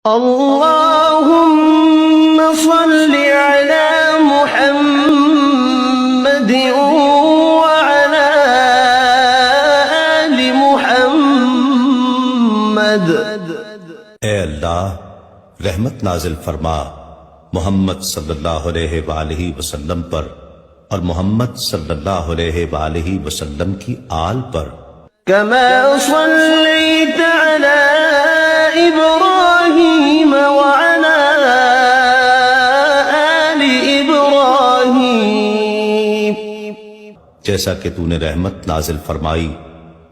اللهم صل على محمد وعلى آل محمد۔ اے اللہ رحمت نازل فرما محمد صلی اللہ علیہ وآلہ وسلم پر اور محمد صلی اللہ علیہ وآلہ وسلم کی آل پر۔ كما صليت على إبراهيم وعلى آل إبراهيم، جیسا کہ تو نے رحمت نازل فرمائی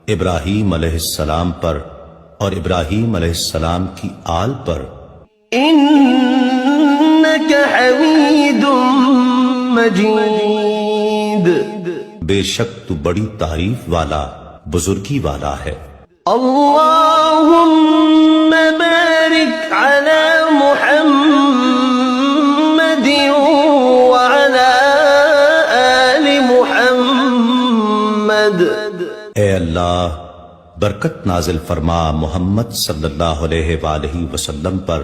ابراہیم علیہ السلام پر اور ابراہیم علیہ السلام کی آل پر۔ إنك حميد مجيد، بے شک تو بڑی تعریف والا بزرگی والا ہے۔ اللهم بارك على محمد وعلى آل محمد۔ اے اللہ برکت نازل فرما محمد صلی اللہ علیہ وآلہ وسلم پر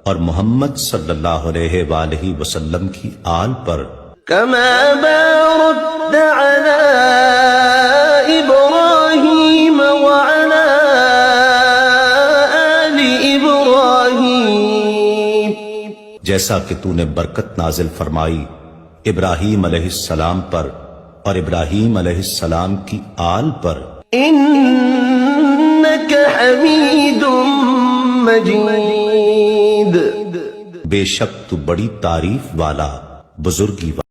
اور محمد صلی اللہ علیہ وآلہ وسلم کی آل پر۔ كما باركت على إبراهيم وعلى آل إبراهيم، جیسا کہ تو نے برکت نازل فرمائی ابراہیم علیہ السلام پر اور ابراہیم علیہ السلام کی آل پر۔ إنك حميد مجيد، بے شک تو بڑی تعریف والا بزرگی والا